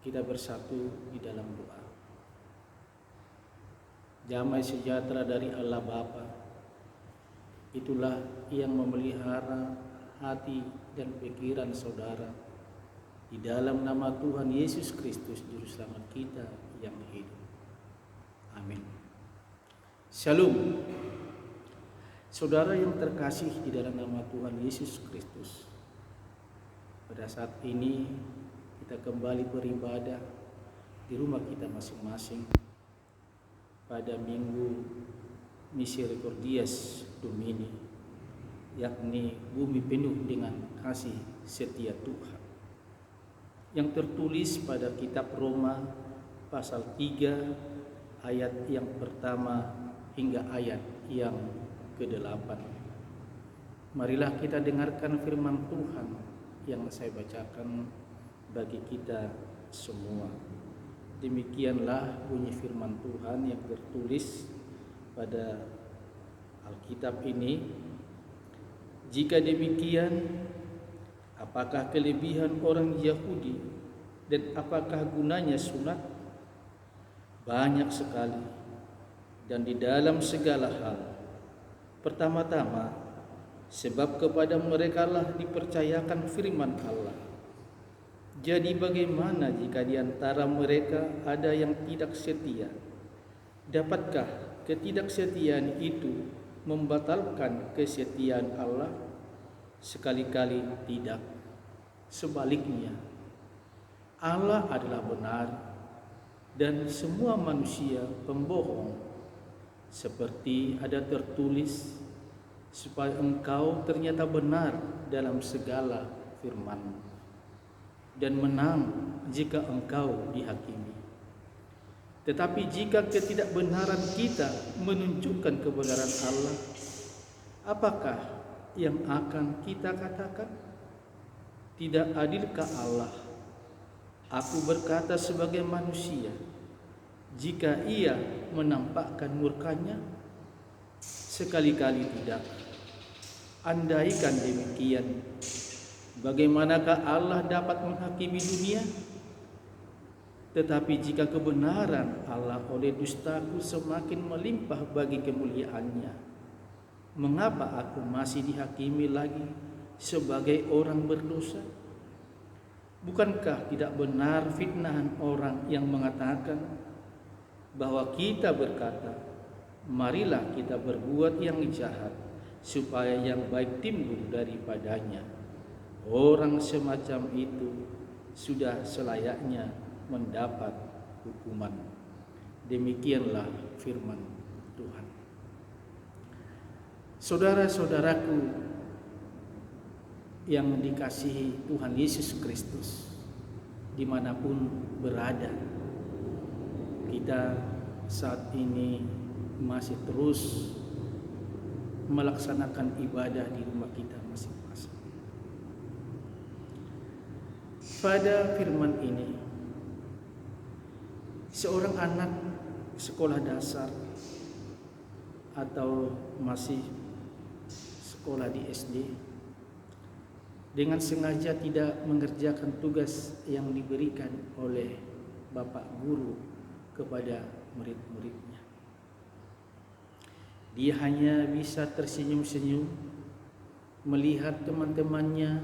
Kita bersatu di dalam doa. Damai sejahtera dari Allah Bapa, itulah yang memelihara hati dan pikiran saudara di dalam nama Tuhan Yesus Kristus, Juru Selamat kita yang hidup. Amin. Shalom. Saudara yang terkasih di dalam nama Tuhan Yesus Kristus, pada saat ini kita kembali beribadah di rumah kita masing-masing pada Minggu Misericordias Domini, yakni bumi penuh dengan kasih setia Tuhan, yang tertulis pada kitab Roma pasal 3 ayat yang pertama hingga ayat yang ke-8. Marilah kita dengarkan firman Tuhan yang saya bacakan bagi kita semua. Demikianlah bunyi firman Tuhan yang tertulis pada Alkitab ini. Jika demikian, apakah kelebihan orang Yahudi dan apakah gunanya sunat? Banyak sekali, dan di dalam segala hal. Pertama-tama, sebab kepada merekalah dipercayakan firman Allah. Jadi bagaimana jika di antara mereka ada yang tidak setia? Dapatkah ketidaksetiaan itu membatalkan kesetiaan Allah? Sekali-kali tidak. Sebaliknya, Allah adalah benar dan semua manusia pembohong. Seperti ada tertulis, supaya engkau ternyata benar dalam segala firman-Mu dan menang jika engkau dihakimi. Tetapi jika ketidakbenaran kita menunjukkan kebenaran Allah, apakah yang akan kita katakan? Tidak adilkah Allah? Aku berkata sebagai manusia, jika Ia menampakkan murkanya? Sekali-kali tidak. Andaikan demikian, bagaimanakah Allah dapat menghakimi dunia? Tetapi jika kebenaran Allah oleh dustaku semakin melimpah bagi kemuliaannya, mengapa aku masih dihakimi lagi sebagai orang berdosa? Bukankah tidak benar fitnahan orang yang mengatakan bahwa kita berkata, marilah kita berbuat yang jahat supaya yang baik timbul daripadanya? Orang semacam itu sudah selayaknya mendapat hukuman. Demikianlah firman Tuhan. Saudara-saudaraku yang dikasihi Tuhan Yesus Kristus, dimanapun berada, kita saat ini masih terus melaksanakan ibadah di rumah kita masing-masing. Pada firman ini, seorang anak sekolah dasar atau masih sekolah di SD dengan sengaja tidak mengerjakan tugas yang diberikan oleh bapak guru kepada murid-muridnya. Dia hanya bisa tersenyum-senyum melihat teman-temannya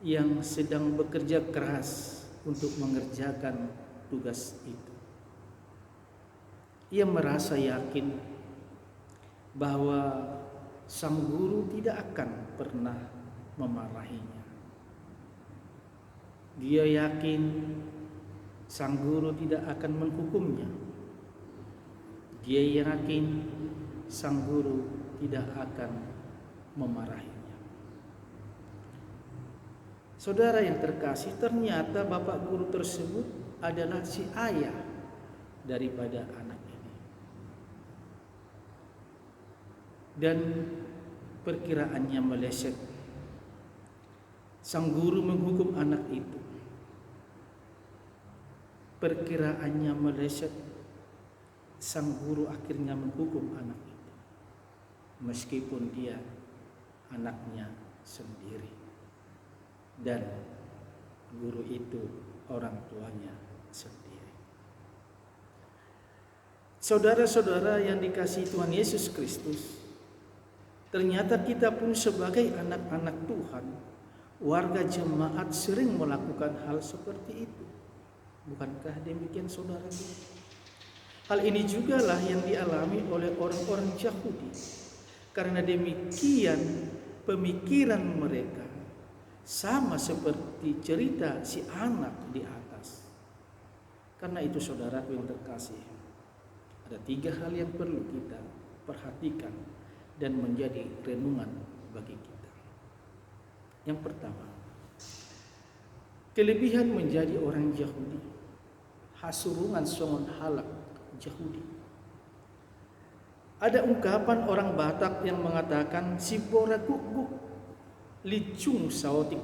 yang sedang bekerja keras untuk mengerjakan tugas itu. Ia merasa yakin bahwa sang guru tidak akan pernah memarahinya. Dia yakin sang guru tidak akan menghukumnya. Dia yakin sang guru tidak akan memarahinya. Saudara yang terkasih, ternyata bapak guru tersebut adalah si ayah daripada anak ini. Dan perkiraannya meleset. Sang guru menghukum anak itu. Perkiraannya meleset. Sang guru akhirnya menghukum anak itu, meskipun dia anaknya sendiri. Dan guru itu orang tuanya sendiri. Saudara-saudara yang dikasihi Tuhan Yesus Kristus, ternyata kita pun sebagai anak-anak Tuhan, warga jemaat sering melakukan hal seperti itu. Bukankah demikian saudara? Hal ini jugalah yang dialami oleh orang-orang Yahudi. Karena demikian pemikiran mereka sama seperti cerita si anak di atas. Karena itu saudaraku yang terkasih, ada 3 hal yang perlu kita perhatikan dan menjadi renungan bagi kita. Yang pertama, kelebihan menjadi orang Yahudi. Hasurungan songon halak Yahudi. Ada ungkapan orang Batak yang mengatakan si bora guk licung sautik,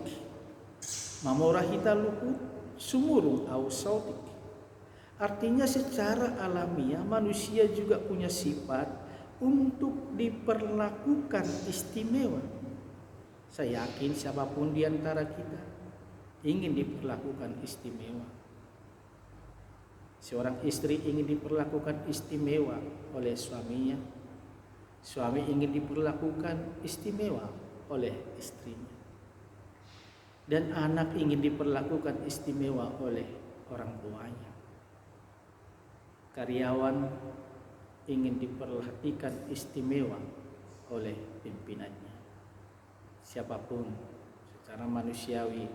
mamora hita lukut sumurung au sautik. Artinya secara alamiah manusia juga punya sifat untuk diperlakukan istimewa. Saya yakin siapapun di antara kita ingin diperlakukan istimewa. Seorang istri ingin diperlakukan istimewa oleh suaminya. Suami ingin diperlakukan istimewa oleh istrinya. Dan anak ingin diperlakukan istimewa oleh orang tuanya. Karyawan ingin diperhatikan istimewa oleh pimpinannya. Siapapun secara manusiawi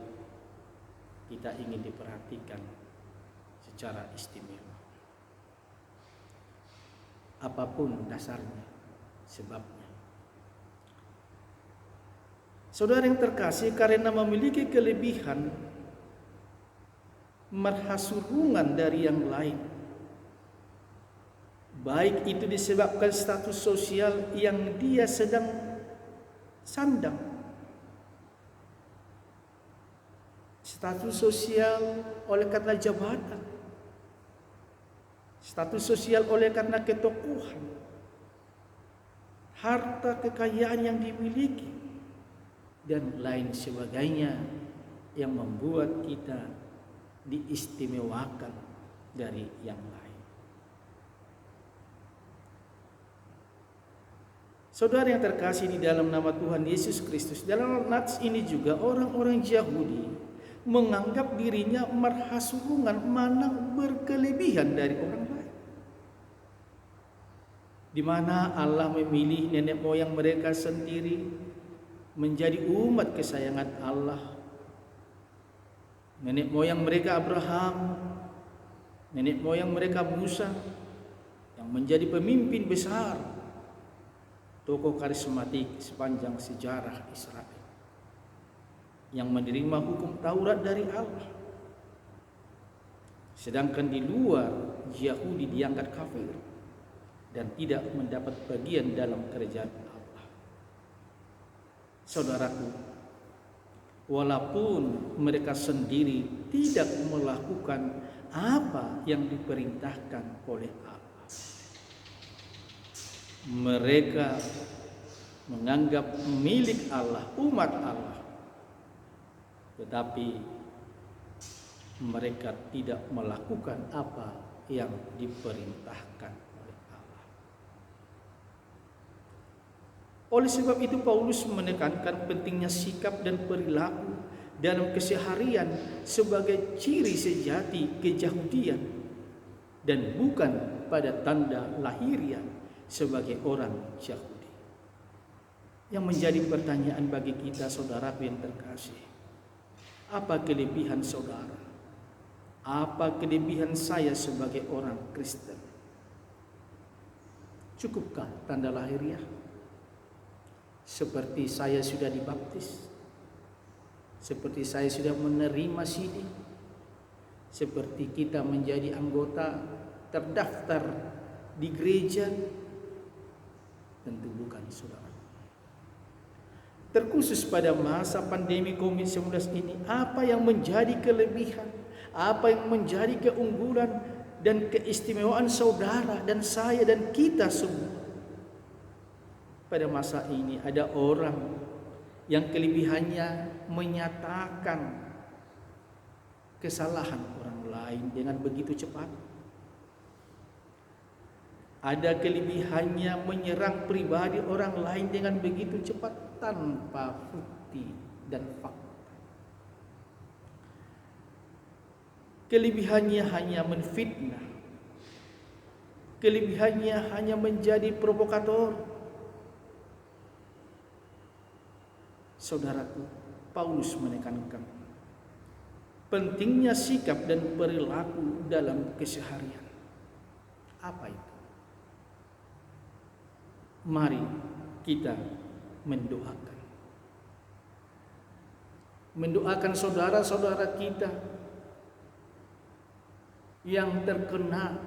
kita ingin diperhatikan secara istimewa. Apapun dasarnya, sebabnya. Saudara yang terkasih, karena memiliki kelebihan merhasurungan dari yang lain, baik itu disebabkan status sosial yang dia sedang sandang, status sosial oleh karena jabatan, status sosial oleh karena ketokohan, harta kekayaan yang dimiliki, dan lain sebagainya yang membuat kita diistimewakan dari yang lain. Saudara yang terkasih di dalam nama Tuhan Yesus Kristus, dalam nats ini juga orang-orang Yahudi menganggap dirinya merhasurungan, mana berkelebihan dari orang lain. Di mana Allah memilih nenek moyang mereka sendiri menjadi umat kesayangan Allah. Nenek moyang mereka Abraham, nenek moyang mereka Musa, yang menjadi pemimpin besar, tokoh karismatik sepanjang sejarah Israel, yang menerima hukum Taurat dari Allah. Sedangkan di luar, Yahudi dianggap kafir dan tidak mendapat bagian dalam kerajaan Allah. Saudaraku, walaupun mereka sendiri tidak melakukan apa yang diperintahkan oleh Allah, mereka menganggap milik Allah, umat Allah, tetapi mereka tidak melakukan apa yang diperintahkan oleh Allah. Oleh sebab itu Paulus menekankan pentingnya sikap dan perilaku dalam keseharian sebagai ciri sejati keyahudian dan bukan pada tanda lahiriah sebagai orang Yahudi. Yang menjadi pertanyaan bagi kita, saudaraku yang terkasih, apa kelebihan saudara? Apa kelebihan saya sebagai orang Kristen? Cukupkah tanda lahiriah? Seperti saya sudah dibaptis, seperti saya sudah menerima CD, seperti kita menjadi anggota terdaftar di gereja? Tentu bukan, saudara. Terkhusus pada masa pandemi COVID-19 ini, apa yang menjadi kelebihan, apa yang menjadi keunggulan dan keistimewaan saudara dan saya dan kita semua? Pada masa ini ada orang yang kelebihannya menyatakan kesalahan orang lain dengan begitu cepat. Ada kelebihannya menyerang pribadi orang lain dengan begitu cepat tanpa bukti dan fakta. Kelebihannya hanya menfitnah. Kelebihannya hanya menjadi provokator. Saudaraku, Paulus menekankan pentingnya sikap dan perilaku dalam keseharian. Apa itu? Mari kita mendoakan. Mendoakan saudara-saudara kita yang terkena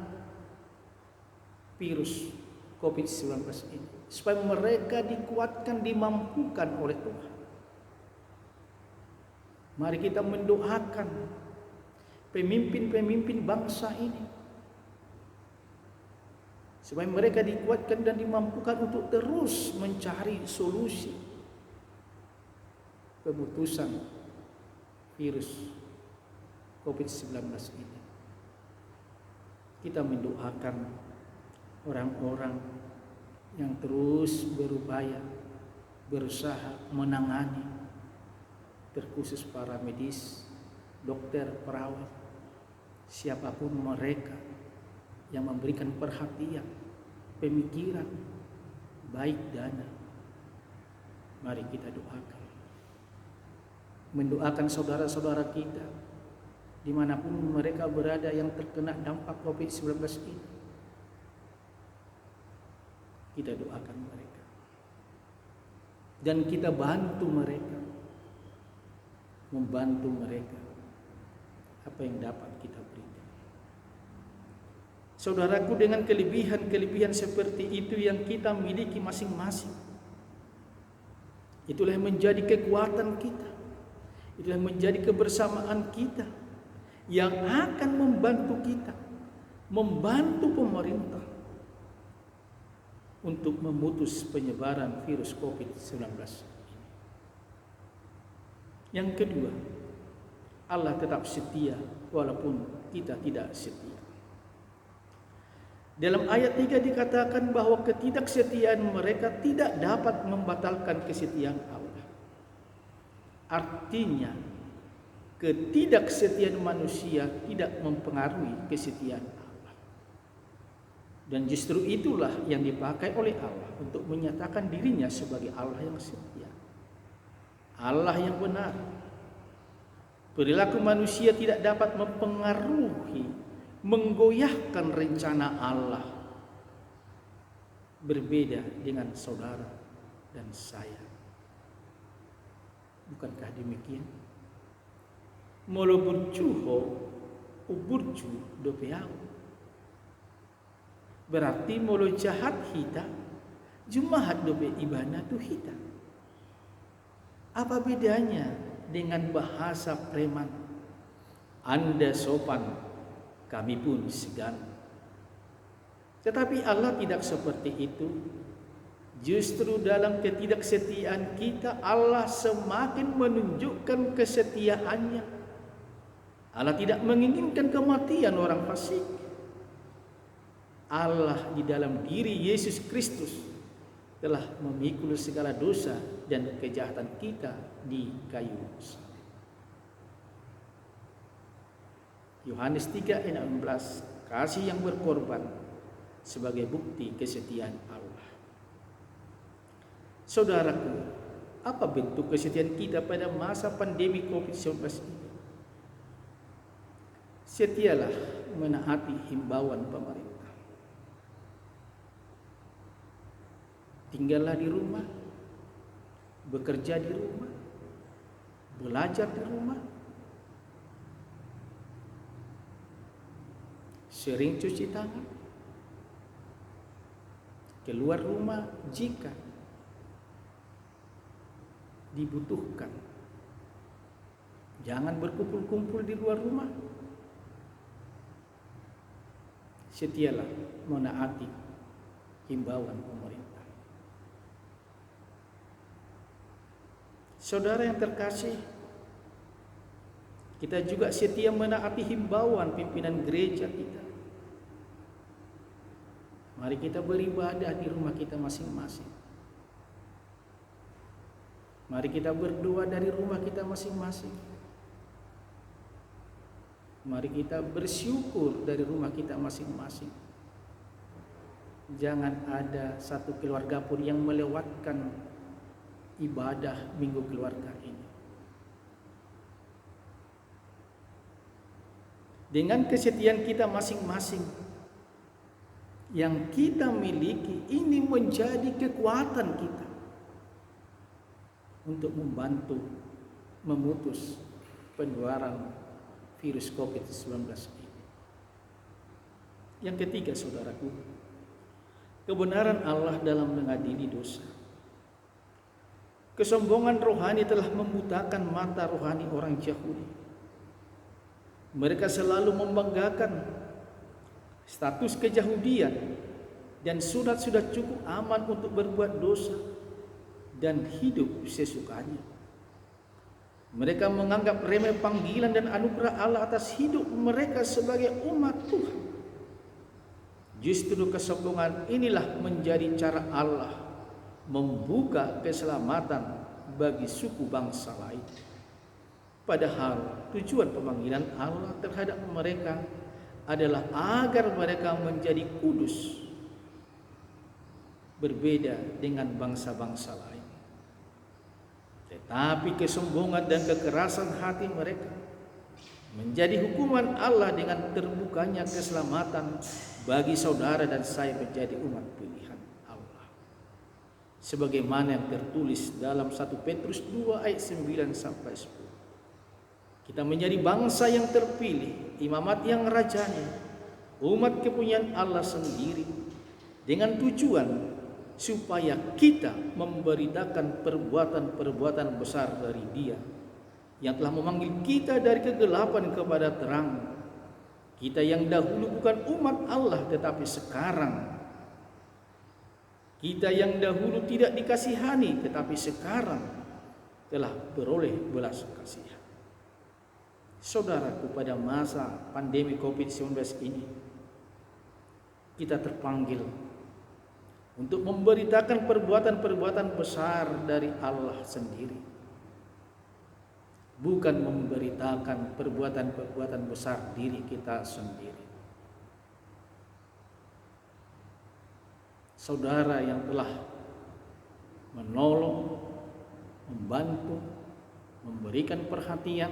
virus COVID-19 ini, supaya mereka dikuatkan, dimampukan oleh Tuhan. Mari kita mendoakan pemimpin-pemimpin bangsa ini, supaya mereka dikuatkan dan dimampukan untuk terus mencari solusi pemutusan virus COVID-19 ini. Kita mendoakan orang-orang yang terus berupaya, berusaha menangani, terkhusus para medis, dokter, perawat, siapapun mereka yang memberikan perhatian, pemikiran, baik dana. Mari kita doakan. Mendoakan saudara-saudara kita dimanapun mereka berada yang terkena dampak COVID-19 ini. Kita doakan mereka dan kita bantu mereka, membantu mereka apa yang dapat kita berikan. Saudaraku, dengan kelebihan-kelebihan seperti itu yang kita miliki masing-masing, itulah yang menjadi kekuatan kita, itulah yang menjadi kebersamaan kita, yang akan membantu kita, membantu pemerintah untuk memutus penyebaran virus COVID-19 ini. Yang kedua, Allah tetap setia walaupun kita tidak setia. Dalam ayat 3 dikatakan bahwa ketidaksetiaan mereka tidak dapat membatalkan kesetiaan Allah. Artinya, ketidaksetiaan manusia tidak mempengaruhi kesetiaan Allah. Dan justru itulah yang dipakai oleh Allah untuk menyatakan dirinya sebagai Allah yang setia, Allah yang benar. Perilaku manusia tidak dapat mempengaruhi, menggoyahkan rencana Allah. Berbeda dengan saudara dan saya. Bukankah demikian? Molo burjuho uburju dopeau. Berarti molo jahat hita, jumahat dope ibana tu hita. Apa bedanya dengan bahasa preman? Anda sopan, kami pun segan. Tetapi Allah tidak seperti itu. Justru dalam ketidaksetiaan kita, Allah semakin menunjukkan kesetiaannya. Allah tidak menginginkan kematian orang fasik. Allah di dalam diri Yesus Kristus telah memikul segala dosa dan kejahatan kita di kayu salib. Yohanes 3 ayat 16, kasih yang berkorban sebagai bukti kesetiaan Allah. Saudaraku, apa bentuk kesetiaan kita pada masa pandemi COVID-19 ini? Setialah menaati himbauan pemerintah. Tinggallah di rumah, bekerja di rumah, belajar di rumah, sering cuci tangan, keluar rumah jika dibutuhkan. Jangan berkumpul-kumpul di luar rumah. Setialah menaati himbauan pemerintah. Saudara yang terkasih, Kita juga setia menaati himbauan pimpinan gereja kita. Mari kita beribadah di rumah kita masing-masing. Mari kita berdoa dari rumah kita masing-masing. Mari kita bersyukur dari rumah kita masing-masing. Jangan ada satu keluarga pun yang melewatkan ibadah minggu keluarga ini. Dengan kesetiaan kita masing-masing yang kita miliki, ini menjadi kekuatan kita untuk membantu memutus penularan virus COVID-19 ini. Yang ketiga, saudaraku, kebenaran Allah dalam mengadili dosa. Kesombongan rohani telah membutakan mata rohani orang Yahudi. Mereka selalu membanggakan status keyahudian dan sudah cukup aman untuk berbuat dosa dan hidup sesukanya. Mereka menganggap remeh panggilan dan anugerah Allah atas hidup mereka sebagai umat Tuhan. Justru kesombongan inilah menjadi cara Allah membuka keselamatan bagi suku bangsa lain. Padahal tujuan pemanggilan Allah terhadap mereka adalah agar mereka menjadi kudus, berbeda dengan bangsa-bangsa lain. Tetapi kesombongan dan kekerasan hati mereka menjadi hukuman Allah dengan terbukanya keselamatan bagi saudara dan saya menjadi umat pilihan Allah. Sebagaimana yang tertulis dalam 1 Petrus 2 ayat 9 sampai 10. Kita menjadi bangsa yang terpilih, imamat yang rajanya, umat kepunyaan Allah sendiri, dengan tujuan supaya kita memberitakan perbuatan-perbuatan besar dari Dia yang telah memanggil kita dari kegelapan kepada terang. Kita yang dahulu bukan umat Allah, tetapi sekarang kita yang dahulu tidak dikasihani, tetapi sekarang telah beroleh belas kasihan. Saudaraku, pada masa pandemi COVID-19 ini, kita terpanggil untuk memberitakan perbuatan-perbuatan besar dari Allah sendiri, bukan memberitakan perbuatan-perbuatan besar diri kita sendiri. Saudara yang telah menolong, membantu, memberikan perhatian,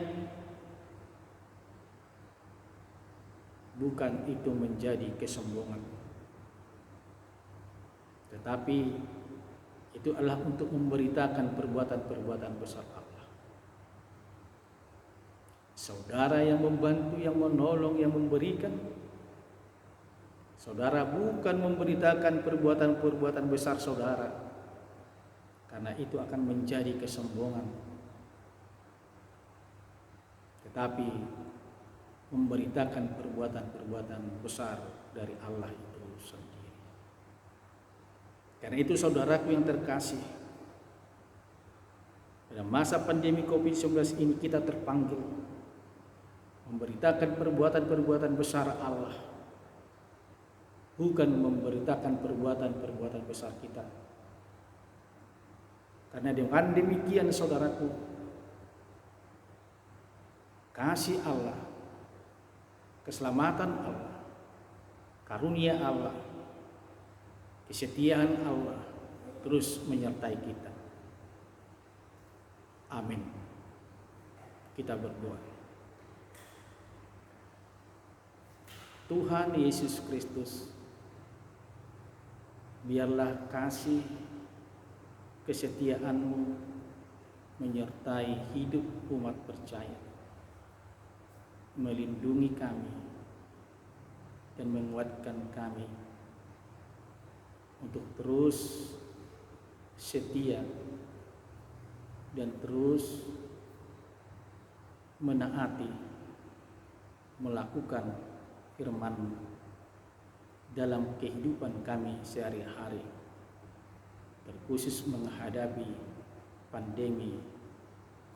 bukan itu menjadi kesombongan, tetapi itu adalah untuk memberitakan perbuatan-perbuatan besar Allah. Saudara yang membantu, yang menolong, yang memberikan, saudara bukan memberitakan perbuatan-perbuatan besar saudara, karena itu akan menjadi kesombongan, tetapi memberitakan perbuatan-perbuatan besar dari Allah itu sendiri. Karena itu saudaraku yang terkasih, pada masa pandemi COVID-19 ini kita terpanggil memberitakan perbuatan-perbuatan besar Allah, bukan memberitakan perbuatan-perbuatan besar kita. Karena dengan demikian saudaraku, kasih Allah, keselamatan Allah, karunia Allah, kesetiaan Allah terus menyertai kita. Amin. Kita berdoa. Tuhan Yesus Kristus, biarlah kasih kesetiaan-Mu menyertai hidup umat percaya, melindungi kami dan menguatkan kami untuk terus setia dan terus menaati, melakukan firman-Mu dalam kehidupan kami sehari-hari, terkhusus menghadapi pandemi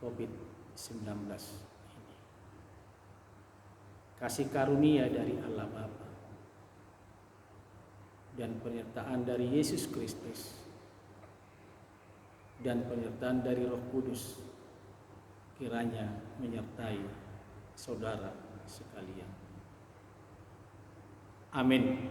COVID-19 ini. kasih karunia dari Allah Bapa, dan penyertaan dari Yesus Kristus, dan penyertaan dari Roh Kudus kiranya menyertai saudara sekalian. Amin.